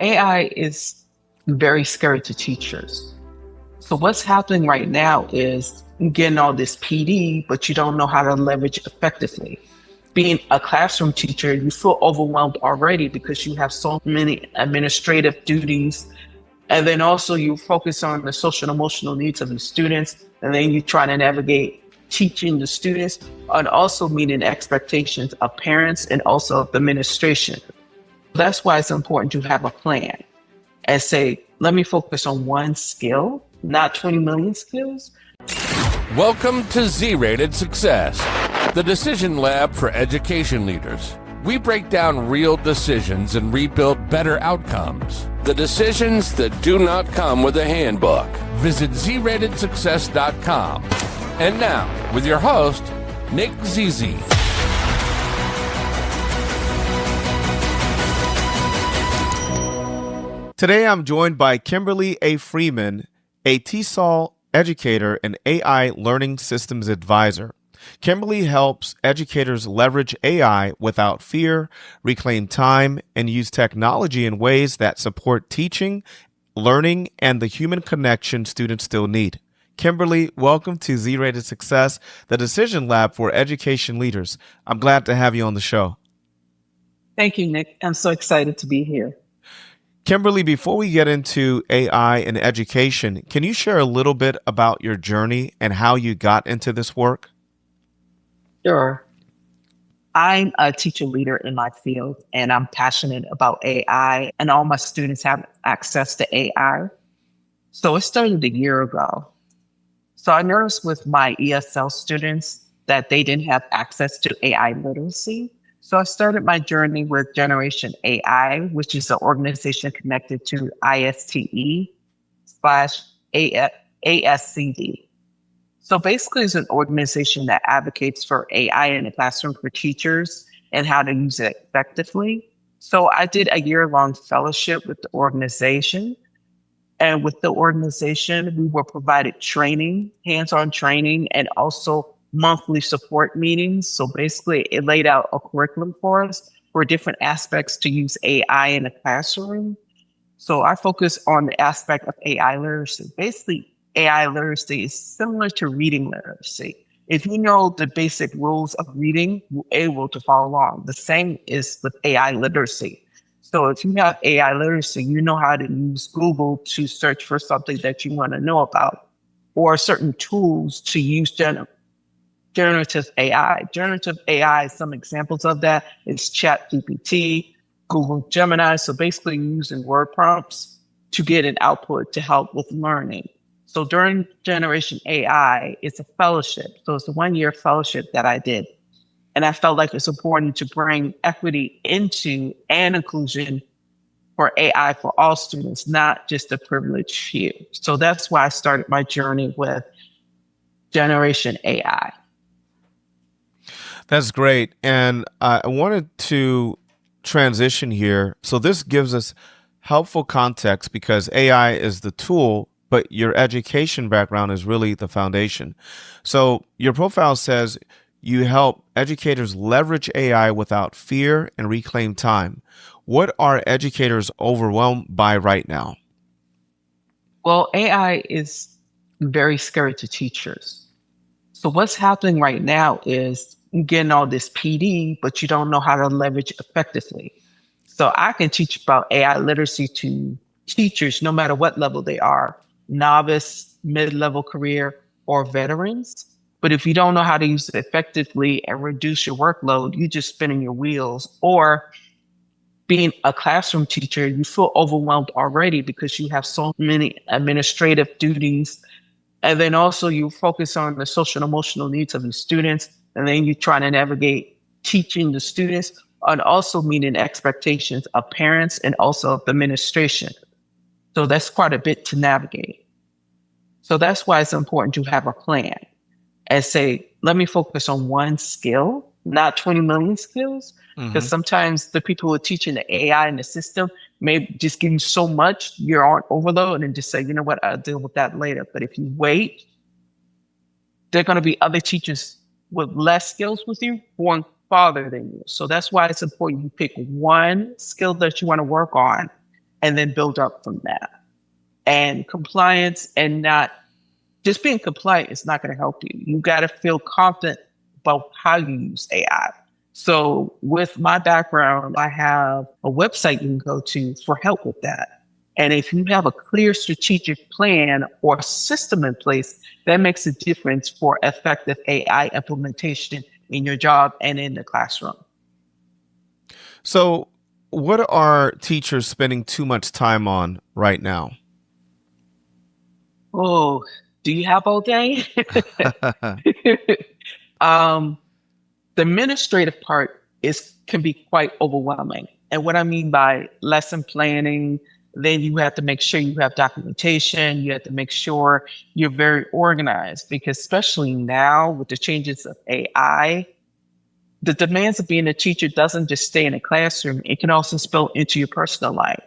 AI is very scary to teachers. So what's happening right now is you're getting all this PD, but you don't know how to leverage it effectively. Being a classroom teacher, you feel overwhelmed already because you have so many administrative duties. And then also you focus on the social and emotional needs of the students. And then you try to navigate teaching the students and also meeting expectations of parents and also of the administration. That's why it's important to have a plan and say, let me focus on one skill, not 20 million skills. Welcome to Z-Rated Success, the decision lab for education leaders. We break down real decisions and rebuild better outcomes. The decisions that do not come with a handbook. Visit ZRatedSuccess.com. And now, with your host, Nick Zizi. Today, I'm joined by Kimberly A. Freeman, a TESOL educator and AI learning systems advisor. Kimberly helps educators leverage AI without fear, reclaim time, and use technology in ways that support teaching, learning, and the human connection students still need. Kimberly, welcome to Z-Rated Success, the decision lab for education leaders. I'm glad to have you on the show. Thank you, Nick. I'm so excited to be here. Kimberly, before we get into AI and education, can you share a little bit about your journey and how you got into this work? Sure. I'm a teacher leader in my field, and I'm passionate about AI, and all my students have access to AI. So it started a year ago. So I noticed with my ESL students that they didn't have access to AI literacy. So I started my journey with Generation AI, which is an organization connected to ISTE/ASCD. So basically, it's an organization that advocates for AI in the classroom for teachers and how to use it effectively. So I did a year-long fellowship with the organization. And with the organization, we were provided training, hands-on training, and also monthly support meetings. So basically, it laid out a curriculum for us for different aspects to use AI in the classroom. So I focus on the aspect of AI literacy. Basically, AI literacy is similar to reading literacy. If you know the basic rules of reading, you're able to follow along. The same is with AI literacy. So if you have AI literacy, you know how to use Google to search for something that you want to know about, or certain tools to use generative AI. Generative AI, some examples of that is ChatGPT, Google Gemini. So basically using word prompts to get an output to help with learning. So during Generation AI, it's a fellowship. So it's a 1-year fellowship that I did. And I felt like it's important to bring equity into and inclusion for AI for all students, not just the privileged few. So that's why I started my journey with Generation AI. That's great. And I wanted to transition here. So this gives us helpful context because AI is the tool, but your education background is really the foundation. So your profile says you help educators leverage AI without fear and reclaim time. What are educators overwhelmed by right now? Well, AI is very scary to teachers. So what's happening right now is you're getting all this PD, but you don't know how to leverage it effectively. So I can teach about AI literacy to teachers, no matter what level they are, novice, mid-level career, or veterans. But if you don't know how to use it effectively and reduce your workload, you're just spinning your wheels. Or being a classroom teacher, you feel overwhelmed already because you have so many administrative duties. And then also you focus on the social and emotional needs of the students. And then you try to navigate teaching the students and also meeting expectations of parents and also of the administration. So that's quite a bit to navigate. So that's why it's important to have a plan and say, let me focus on one skill, not 20 million skills. Because sometimes the people who are teaching the AI in the system may just give you so much, you're on overload and just say, you know what, I'll deal with that later. But if you wait, there are going to be other teachers with less skills with you going farther than you. So that's why it's important you pick one skill that you want to work on and then build up from that. And compliance and not just being compliant is not going to help you. You got to feel confident about how you use AI. So with my background, I have a website you can go to for help with that. And if you have a clear strategic plan or system in place, that makes a difference for effective AI implementation in your job and in the classroom. So, what are teachers spending too much time on right now? Oh, do you have all day? um, the administrative part can be quite overwhelming. And what I mean by lesson planning, then you have to make sure you have documentation. You have to make sure you're very organized, because especially now with the changes of AI, the demands of being a teacher doesn't just stay in a classroom. It can also spill into your personal life.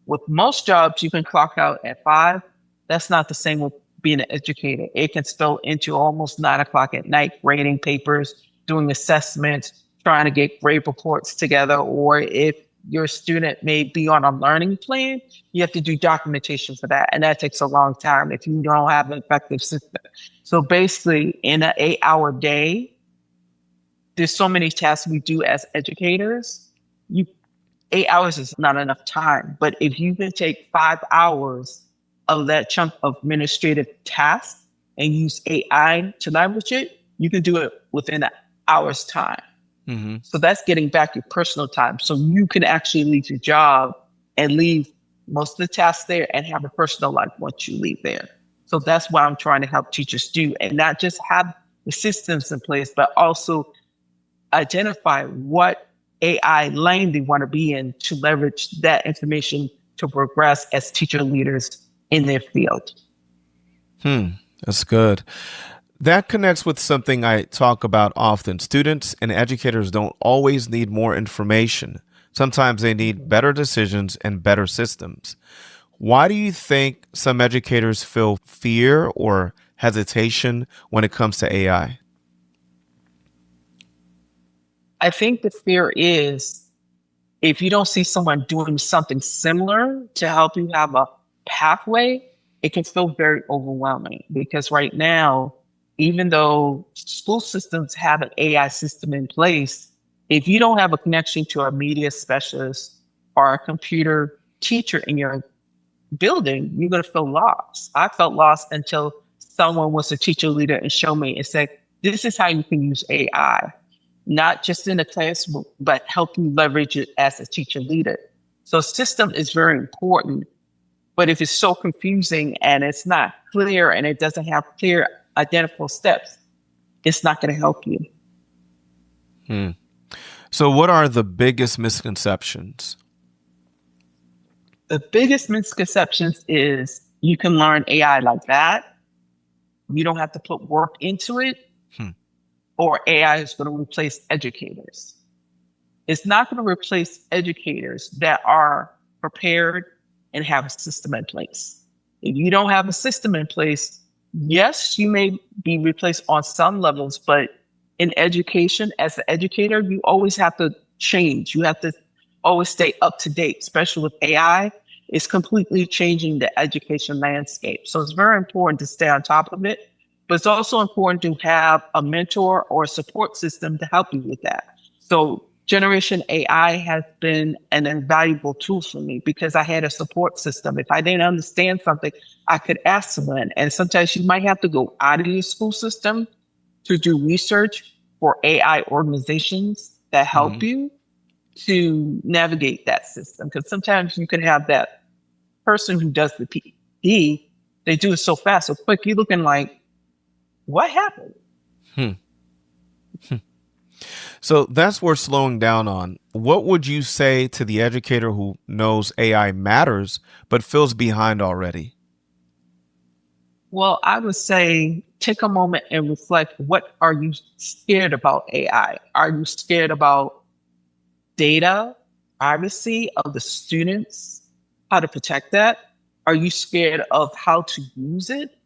With most jobs, you can clock out at 5. That's not the same with being an educator. It can spill into almost 9 o'clock at night, grading papers, doing assessments, trying to get grade reports together. Or if your student may be on a learning plan, you have to do documentation for that. And that takes a long time if you don't have an effective system. So basically, in an 8-hour day, there's so many tasks we do as educators. 8 hours is not enough time. But if you can take 5 hours of that chunk of administrative tasks and use AI to leverage it, you can do it within an hour's time. Mm-hmm. So that's getting back your personal time. So you can actually leave your job and leave most of the tasks there and have a personal life once you leave there. So that's what I'm trying to help teachers do, and not just have the systems in place, but also identify what AI lane they want to be in to leverage that information to progress as teacher leaders in their field. That's good. That connects with something I talk about often. Students and educators don't always need more information. Sometimes they need better decisions and better systems. Why do you think some educators feel fear or hesitation when it comes to AI? I think the fear is if you don't see someone doing something similar to help you have a pathway, it can feel very overwhelming, because right now, even though school systems have an AI system in place, if you don't have a connection to a media specialist or a computer teacher in your building, you're going to feel lost. I felt lost until someone was a teacher leader and showed me and said, this is how you can use AI, not just in the classroom, but help you leverage it as a teacher leader. So system is very important. But if it's so confusing and it's not clear and it doesn't have clear identifiable steps, it's not going to help you. So what are the biggest misconceptions? The biggest misconceptions is you can learn AI like that. You don't have to put work into it, or AI is going to replace educators. It's not going to replace educators that are prepared and have a system in place. If you don't have a system in place, yes, you may be replaced on some levels, but in education, as an educator, you always have to change. You have to always stay up to date, especially with AI. It's completely changing the education landscape. So it's very important to stay on top of it, but it's also important to have a mentor or a support system to help you with that. So Generation AI has been an invaluable tool for me because I had a support system. If I didn't understand something, I could ask someone. And sometimes you might have to go out of your school system to do research for AI organizations that help you to navigate that system. Because sometimes you can have that person who does the PD, they do it so fast, so quick, you're looking like, what happened? So that's worth slowing down on. What would you say to the educator who knows AI matters but feels behind already? Well, I would say take a moment and reflect. What are you scared about AI? Are you scared about data, privacy of the students, how to protect that? Are you scared of how to use it?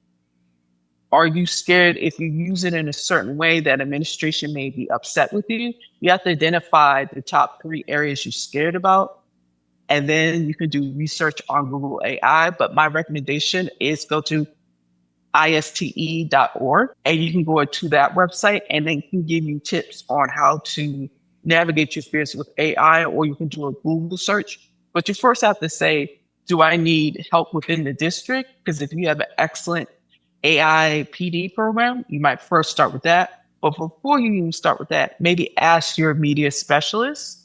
Are you scared if you use it in a certain way that administration may be upset with you? You have to identify the top 3 areas you're scared about And then you can do research on Google AI. But my recommendation is go to ISTE.org, and you can go to that website and they can give you tips on how to navigate your fears with AI, or you can do a Google search. But you first have to say, do I need help within the district? Because if you have an excellent AI PD program, you might first start with that. But before you even start with that, maybe ask your media specialist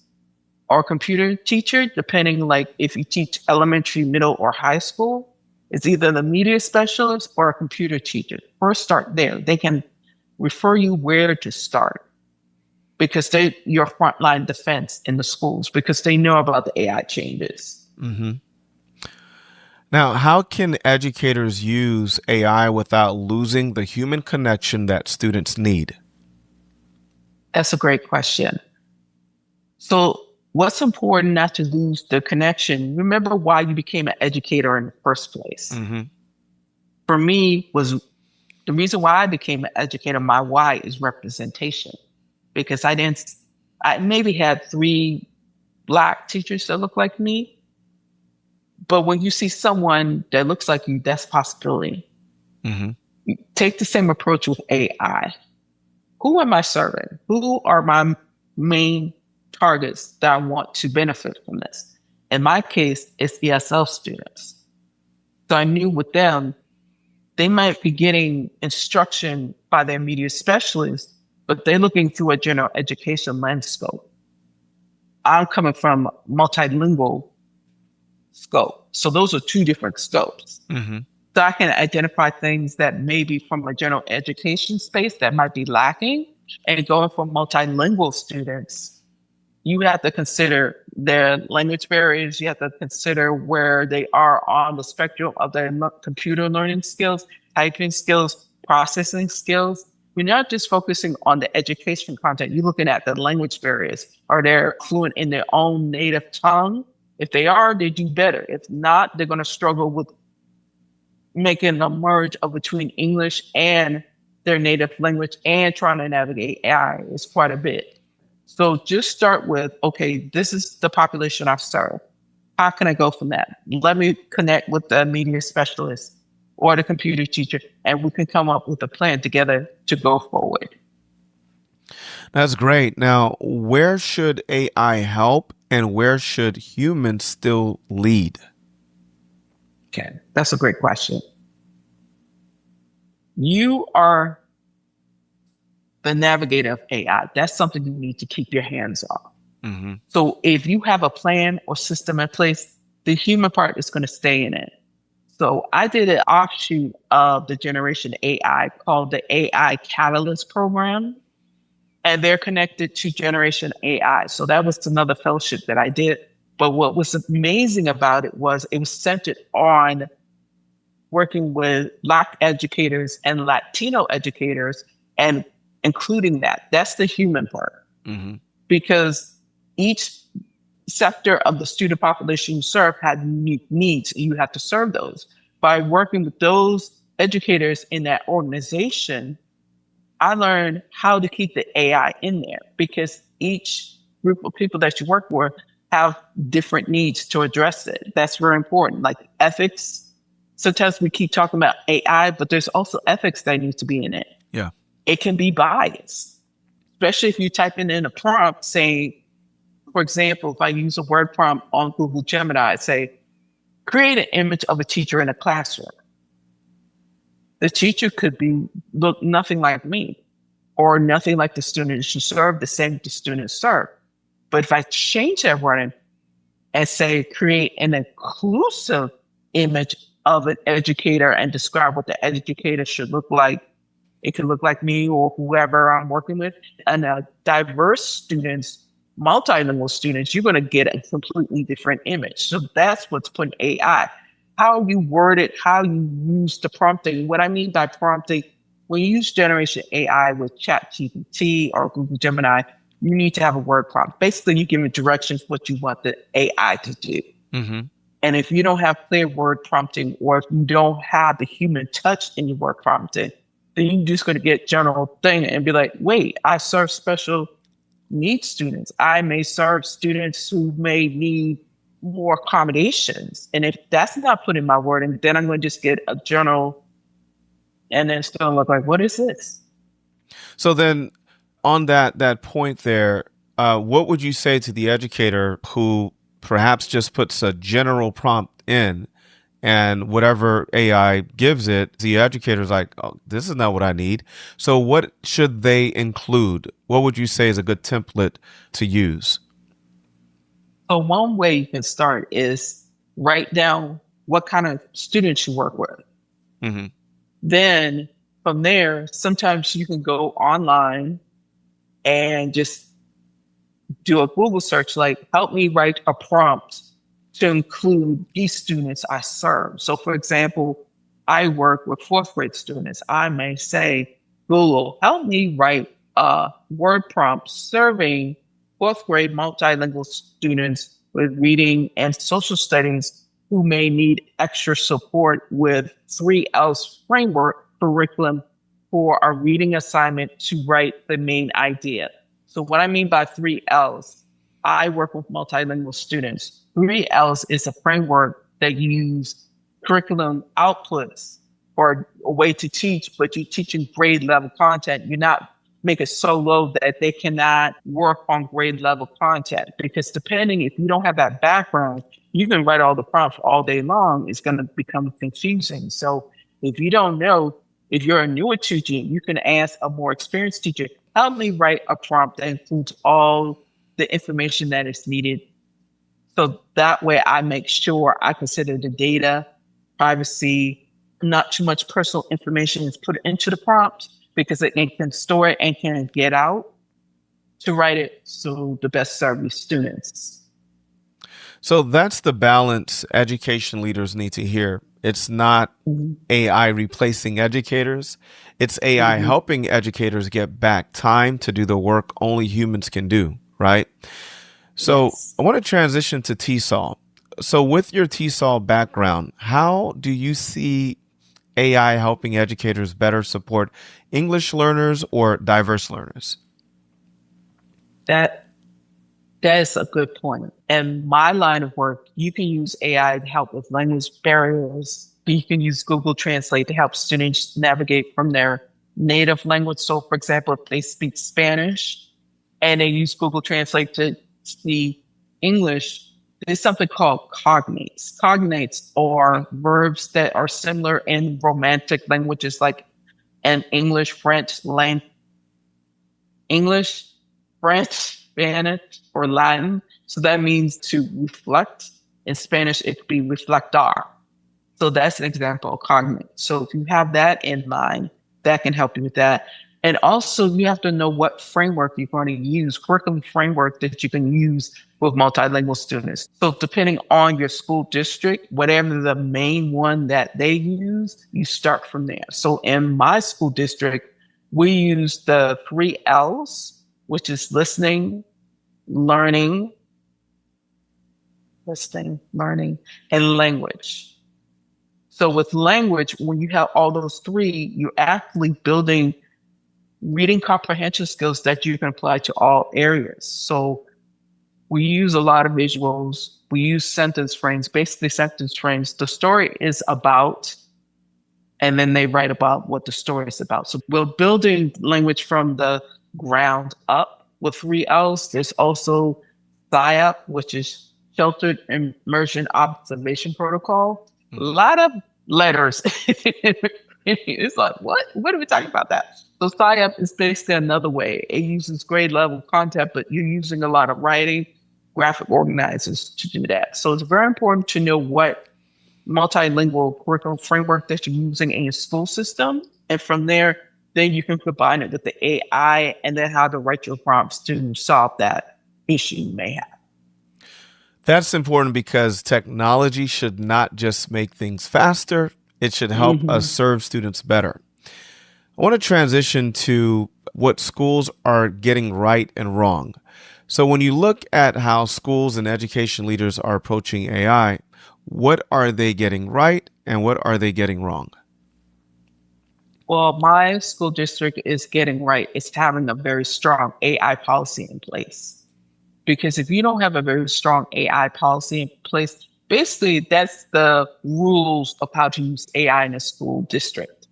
or computer teacher, depending like if you teach elementary, middle, or high school. It's either the media specialist or a computer teacher. First start there. They can refer you where to start because they're your frontline defense in the schools because they know about the AI changes. Mm-hmm. Now, how can educators use AI without losing the human connection that students need? That's a great question. So what's important not to lose the connection? Remember why you became an educator in the first place. Mm-hmm. For me, was the reason why I became an educator, my why is representation. Because I maybe had 3 Black teachers that look like me. But when you see someone that looks like you, that's a possibility. Mm-hmm. Take the same approach with AI. Who am I serving? Who are my main targets that I want to benefit from this? In my case, it's ESL students. So I knew with them, they might be getting instruction by their media specialist, but they're looking through a general education lens scope. I'm coming from multilingual scope. So those are 2 different scopes. Mm-hmm. So I can identify things that maybe from a general education space that might be lacking. And going from multilingual students, you have to consider their language barriers. You have to consider where they are on the spectrum of their computer learning skills, typing skills, processing skills. You're not just focusing on the education content. You're looking at the language barriers. Are they fluent in their own native tongue? If they are, they do better. If not, they're going to struggle with making a merge of between English and their native language and trying to navigate AI is quite a bit. So just start with, okay, this is the population I serve. How can I go from that? Let me connect with the media specialist or the computer teacher, and we can come up with a plan together to go forward. That's great. Now, where should AI help and where should humans still lead? Okay, that's a great question. You are the navigator of AI. That's something you need to keep your hands on. Mm-hmm. So if you have a plan or system in place, the human part is going to stay in it. So I did an offshoot of the Generation AI called the AI Catalyst Program, and they're connected to Generation AI. So that was another fellowship that I did. But what was amazing about it was centered on working with Black educators and Latino educators and including that. That's the human part. Mm-hmm. Because each sector of the student population you serve had unique needs. You have to serve those. By working with those educators in that organization, I learned how to keep the AI in there because each group of people that you work with have different needs to address it. That's very important. Like ethics. Sometimes we keep talking about AI, but there's also ethics that need to be in it. Yeah. It can be biased, especially if you type in a prompt saying, for example, if I use a word prompt on Google Gemini, say, create an image of a teacher in a classroom. The teacher could look nothing like me or nothing like the students you serve, the same the students serve. But if I change that wording and say, create an inclusive image of an educator and describe what the educator should look like, it could look like me or whoever I'm working with. And diverse students, multilingual students, you're going to get a completely different image. So that's what's putting AI. How you word it, how you use the prompting. What I mean by prompting, when you use Generation AI with ChatGPT or Google Gemini, you need to have a word prompt. Basically, you give it directions what you want the AI to do. Mm-hmm. And if you don't have clear word prompting, or if you don't have the human touch in your word prompting, then you're just going to get general thing and be like, wait, I serve special needs students. I may serve students who may need more accommodations. And if that's not put in my wording, then I'm going to just get a journal and then it's going to look like, what is this? So then on that point there, what would you say to the educator who perhaps just puts a general prompt in and whatever AI gives it, the educator's like, oh, this is not what I need. So what should they include? What would you say is a good template to use? So one way you can start is write down what kind of students you work with. Mm-hmm. Then from there, sometimes you can go online and just do a Google search, like help me write a prompt to include these students I serve. So for example, I work with fourth grade students. I may say, Google, help me write a word prompt serving fourth grade multilingual students with reading and social studies who may need extra support with 3L's framework curriculum for a reading assignment to write the main idea. So what I mean by 3L's, I work with multilingual students. 3L's is a framework that you use curriculum outputs or a way to teach, but you're teaching grade level content. You're not make it so low that they cannot work on grade level content. Because depending, if you don't have that background, you can write all the prompts all day long. It's going to become confusing. So if you don't know, if you're a newer teacher, you can ask a more experienced teacher, help me write a prompt that includes all the information that is needed. So that way I make sure I consider the data, privacy, not too much personal information is put into the prompt because it can store it and can get out to write it so the best serve your students. So that's the balance education leaders need to hear. It's not AI replacing educators. It's AI helping educators get back time to do the work only humans can do, right? So Yes. I want to transition to TESOL. So with your TESOL background, how do you see AI helping educators better support English learners or diverse learners? That is a good point. And my line of work, you can use AI to help with language barriers. You can use Google Translate to help students navigate from their native language. So for example, if they speak Spanish and they use Google Translate to speak English, there's something called cognates. Cognates are verbs that are similar in romantic languages like in English, French, Spanish, or Latin. So that means to reflect. In Spanish, it could be reflectar. So that's an example of cognate. So if you have that in mind, that can help you with that. And also you have to know what framework you're going to use, curriculum framework that you can use with multilingual students. So depending on your school district, whatever the main one that they use, you start from there. So in my school district, we use the 3L's, which is listening, learning, and language. So with language, when you have all those three, you're actually building reading comprehension skills that you can apply to all areas. So we use a lot of visuals. We use sentence frames, basically sentence frames. The story is about, and then they write about what the story is about. So we're building language from the ground up with 3L's. There's also SIOP, which is Sheltered Immersion Observation Protocol. A lot of letters. It's like, what? What are we talking about that? So SIOP is basically another way. It uses grade level content, but you're using a lot of writing, graphic organizers to do that. So it's very important to know what multilingual curriculum framework that you're using in your school system. And from there, then you can combine it with the AI and then how to write your prompts to solve that issue you may have. That's important because technology should not just make things faster. It should help us serve students better. I want to transition to what schools are getting right and wrong. So when you look at how schools and education leaders are approaching AI, what are they getting right and what are they getting wrong? Well, my school district is getting right. It's having a very strong AI policy in place. Because if you don't have a very strong AI policy in place, basically that's the rules of how to use AI in a school district.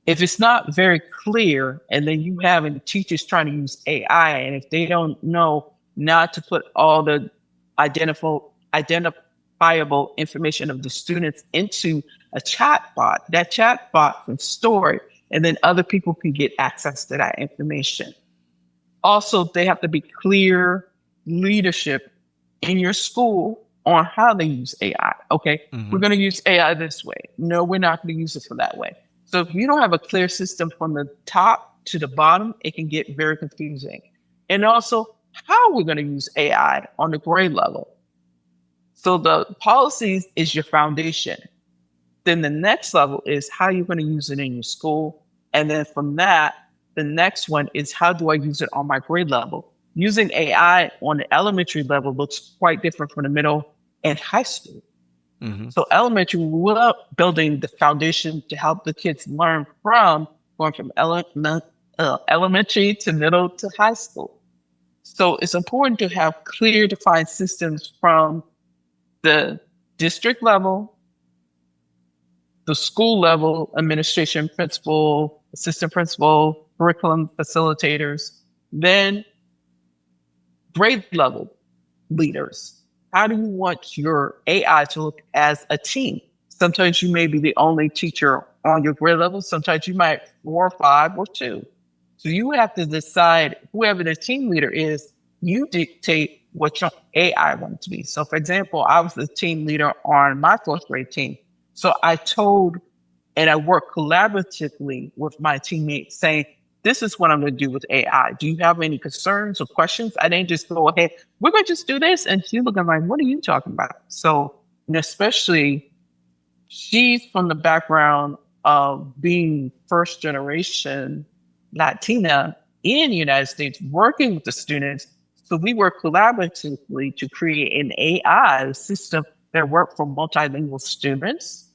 If it's not very clear, and then you have teachers trying to use AI, and if they don't know not to put all the identifiable information of the students into a chat bot, that chat bot can store it, and then other people can get access to that information. Also, they have to be clear leadership in your school on how they use AI. Okay, we're going to use AI this way. No, we're not going to use it for that way. So if you don't have a clear system from the top to the bottom, it can get very confusing. And also, how we're going to use AI on the grade level. So the policies is your foundation. Then the next level is how you're going to use it in your school. And then from that, the next one is how do I use it on my grade level? Using AI on the elementary level looks quite different from the middle and high school. So elementary, we're building the foundation to help the kids learn from going from elementary to middle to high school. So it's important to have clear defined systems from the district level, the school level, administration, principal, assistant principal, curriculum facilitators, then grade level leaders. How do you want your AI to look as a team? Sometimes you may be the only teacher on your grade level. Sometimes you might 4 or 5 or 2. So you have to decide, whoever the team leader is, you dictate what your AI wants to be. So for example, I was the team leader on my 4th grade team. So I told, and I worked collaboratively with my teammates saying, this is what I'm going to do with AI. Do you have any concerns or questions? I didn't just go, hey, we're going to just do this. And she's looking like, what are you talking about? So, and especially she's from the background of being first generation Latina in the United States, working with the students. So we work collaboratively to create an AI system that worked for multilingual students,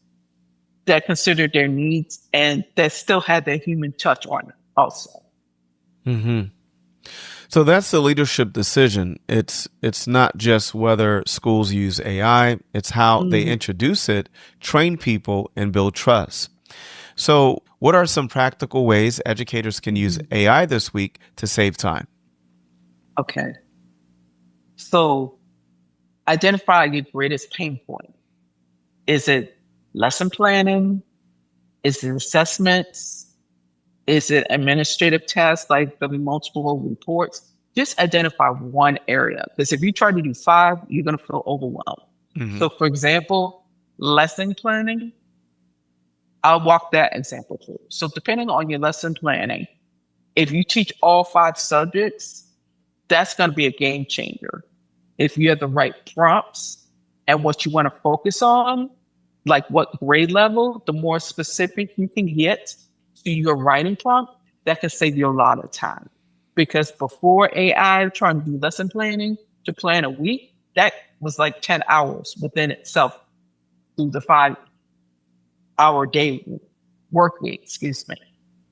that considered their needs, and that still had their human touch on it also. So that's the leadership decision. It's not just whether schools use AI, it's how they introduce it, train people, and build trust. So what are some practical ways educators can use AI this week to save time? Okay. So identify your greatest pain point. Is it lesson planning? Is it assessments? Is it administrative tasks like the multiple reports? Just identify one area. Because if you try to do 5, you're going to feel overwhelmed. So for example, lesson planning, I'll walk that example through. So depending on your lesson planning, if you teach all 5 subjects, that's going to be a game changer. If you have the right prompts and what you want to focus on, like what grade level, the more specific you can get to your writing prompt, that can save you a lot of time. Because before AI, trying to do lesson planning to plan a week, that was like 10 hours within itself through the 5-hour day work week, excuse me.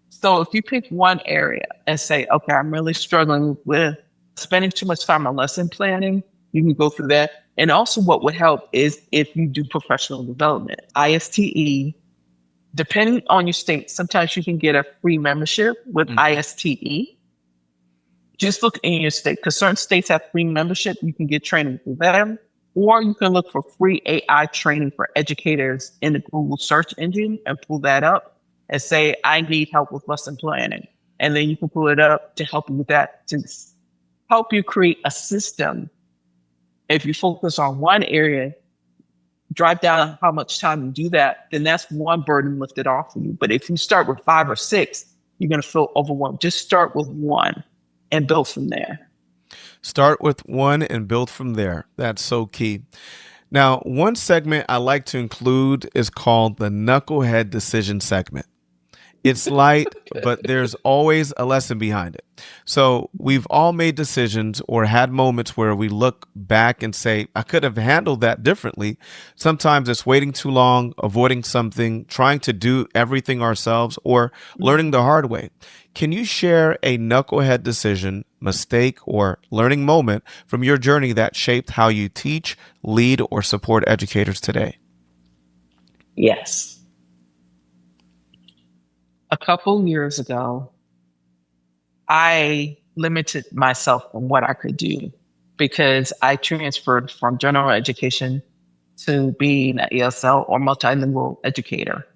So if you pick one area and say, okay, I'm really struggling with spending too much time on lesson planning, you can go through that. And also what would help is if you do professional development, ISTE. Depending on your state, sometimes you can get a free membership with ISTE. Just look in your state, because certain states have free membership. You can get training through them, or you can look for free AI training for educators in the Google search engine and pull that up and say, I need help with lesson planning. And then you can pull it up to help you with that, to help you create a system. If you focus on one area, drive down how much time you do that, then that's one burden lifted off of you. But if you start with 5 or 6, you're going to feel overwhelmed. Just start with one and build from there. Start with one and build from there. That's so key. Now, one segment I like to include is called the Knucklehead Decision segment. It's light, but there's always a lesson behind it. So we've all made decisions or had moments where we look back and say, I could have handled that differently. Sometimes it's waiting too long, avoiding something, trying to do everything ourselves, or learning the hard way. Can you share a knucklehead decision mistake, or learning moment from your journey that shaped how you teach, lead, or support educators today? Yes. A couple years ago, I limited myself on what I could do because I transferred from general education to being an ESL or multilingual educator.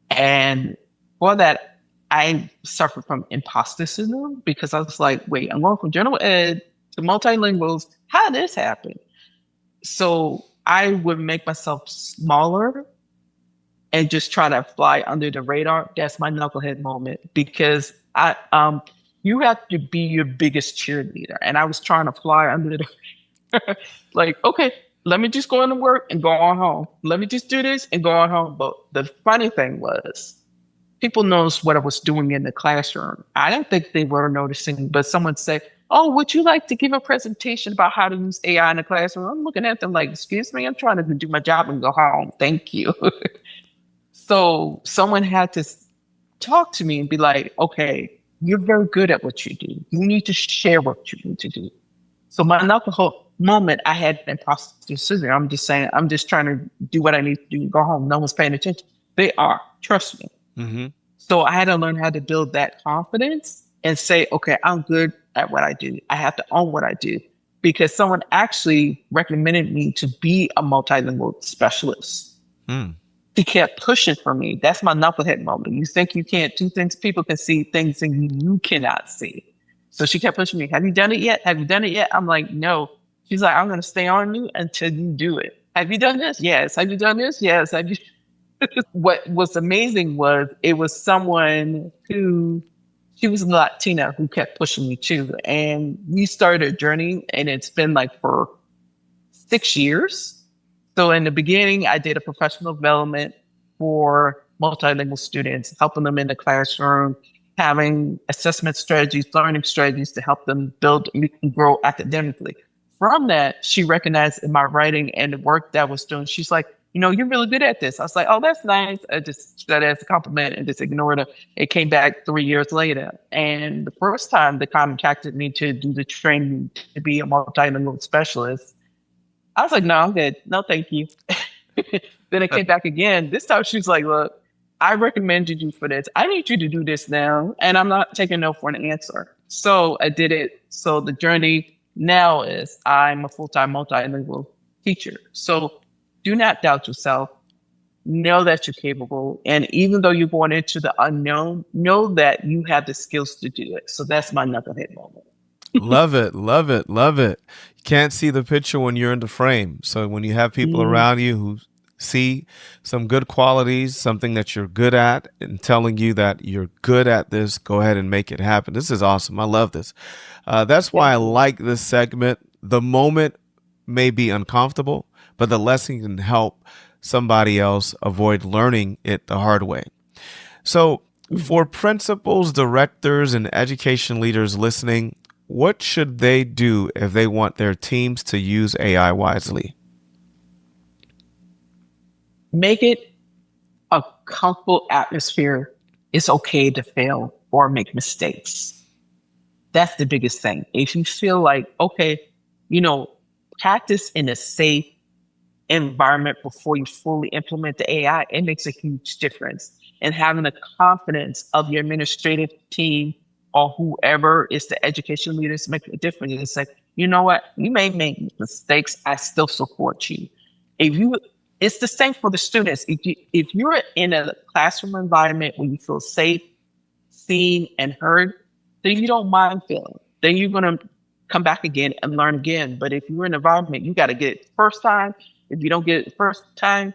And for that, I suffered from imposter syndrome because I was like, wait, I'm going from general ed to multilinguals. How did this happen? So I would make myself smaller and just try to fly under the radar. That's my knucklehead moment because you have to be your biggest cheerleader. And I was trying to fly under the like, okay, let me just go into work and go on home. Let me just do this and go on home. But the funny thing was, people noticed what I was doing in the classroom. I didn't think they were noticing, but someone said, "Oh, would you like to give a presentation about how to use AI in the classroom?" I'm looking at them like, "Excuse me, I'm trying to do my job and go home. Thank you." So someone had to talk to me and be like, "Okay, you're very good at what you do. You need to share what you need to do." So my alcohol moment, I had imposter syndrome. I'm just saying, I'm just trying to do what I need to do, go home. No one's paying attention. They are. Trust me. Mm-hmm. So I had to learn how to build that confidence and say, okay, I'm good at what I do. I have to own what I do because someone actually recommended me to be a multilingual specialist. Mm. She kept pushing for me. That's my knucklehead moment. You think you can't do things, people can see things and you cannot see. So she kept pushing me. Have you done it yet? Have you done it yet? I'm like, no. She's like, I'm going to stay on you until you do it. Have you done this? Yes. Have you done this? Yes. Have you? What was amazing was it was someone who, she was Latina who kept pushing me too. And we started a journey and it's been like for 6 years. So in the beginning, I did a professional development for multilingual students, helping them in the classroom, having assessment strategies, learning strategies to help them build and grow academically. From that, she recognized in my writing and the work that I was doing, she's like, you're really good at this. I was like, oh, that's nice. I just said it as a compliment and just ignored it. It came back 3 years later. And the first time they contacted me to do the training to be a multilingual specialist, I was like, no, I'm good. No, thank you. Then it came back again. This time she was like, look, I recommended you for this. I need you to do this now. And I'm not taking no for an answer. So I did it. So the journey now is I'm a full-time multilingual teacher. So do not doubt yourself. Know that you're capable. And even though you're going into the unknown, know that you have the skills to do it. So that's my knucklehead moment. Love it, love it, love it. You can't see the picture when you're in the frame. So when you have people around you who see some good qualities, something that you're good at, and telling you that you're good at this, go ahead and make it happen. This is awesome. I love this. That's why I like this segment. The moment may be uncomfortable, but the lesson can help somebody else avoid learning it the hard way. So for principals, directors, and education leaders listening, what should they do if they want their teams to use AI wisely? Make it a comfortable atmosphere. It's okay to fail or make mistakes. That's the biggest thing. If you feel like, okay, practice in a safe environment before you fully implement the AI, it makes a huge difference. And having the confidence of your administrative team or whoever is the education leaders make a difference. It's like, you know what? You may make mistakes. I still support you. It's the same for the students. If you're in a classroom environment where you feel safe, seen, and heard, then you don't mind failing. Then you're going to come back again and learn again. But if you're in an environment, you got to get it the first time. If you don't get it the first time,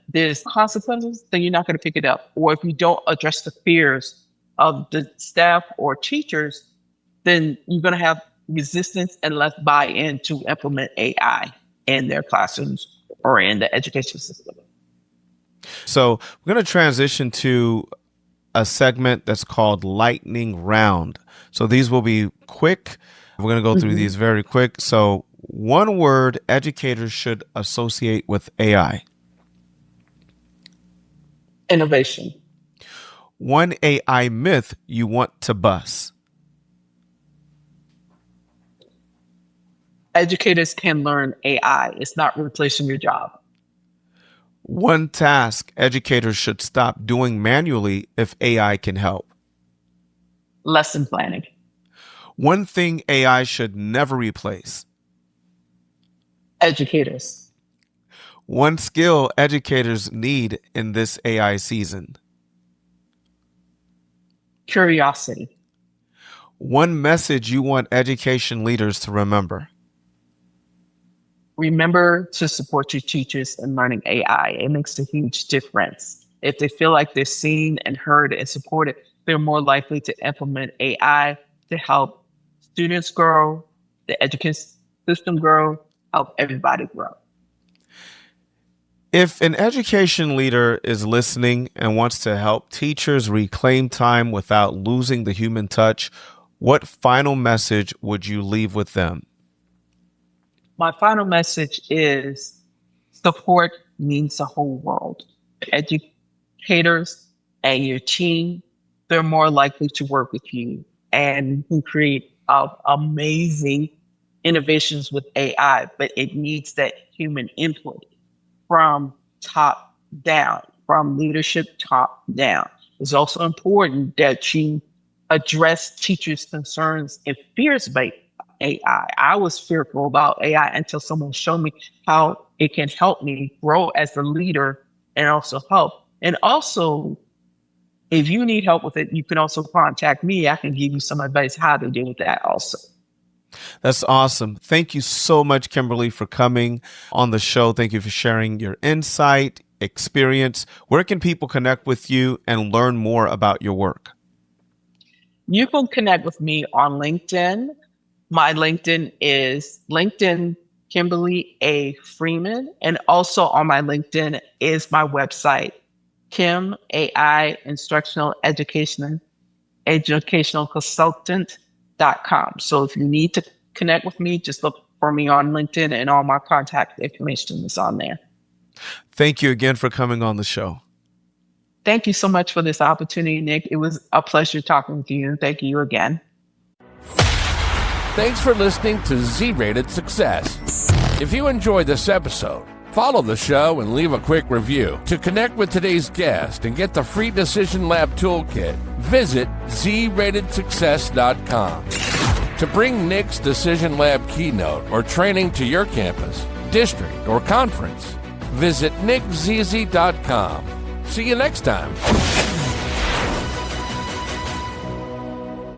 there's consequences, then you're not going to pick it up. Or if you don't address the fears of the staff or teachers, then you're going to have resistance and less buy-in to implement AI in their classrooms or in the education system. So we're going to transition to a segment that's called Lightning Round. So these will be quick. We're going to go through these very quick. So one word educators should associate with AI. Innovation. One AI myth you want to bust. Educators can learn AI. It's not replacing your job. One task educators should stop doing manually if AI can help. Lesson planning. One thing AI should never replace. Educators. One skill educators need in this AI season. Curiosity. One message you want education leaders to remember. Remember to support your teachers in learning AI. It makes a huge difference. If they feel like they're seen and heard and supported, they're more likely to implement AI to help students grow, the education system grow, help everybody grow. If an education leader is listening and wants to help teachers reclaim time without losing the human touch, what final message would you leave with them? My final message is support means the whole world. Educators and your team, they're more likely to work with you and you can create amazing innovations with AI, but it needs that human input from top down, from leadership top down. It's also important that you address teachers' concerns and fears about AI. I was fearful about AI until someone showed me how it can help me grow as a leader and also help. And also, if you need help with it, you can also contact me. I can give you some advice how to deal with that also. That's awesome. Thank you so much, Kimberly, for coming on the show. Thank you for sharing your insight, experience. Where can people connect with you and learn more about your work? You can connect with me on LinkedIn. My LinkedIn is LinkedIn Kimberly A. Freeman. And also on my LinkedIn is my website, Kim AI Instructional Educational Consultant.com. So if you need to connect with me, just look for me on LinkedIn and all my contact information is on there. Thank you again for coming on the show. Thank you so much for this opportunity, Nick. It was a pleasure talking with you. Thank you again. Thanks for listening to Z-Rated Success. If you enjoyed this episode, follow the show and leave a quick review. To connect with today's guest and get the free Decision Lab Toolkit, visit zratedsuccess.com. To bring Nick's Decision Lab keynote or training to your campus, district, or conference, visit nickzizi.com. See you next time.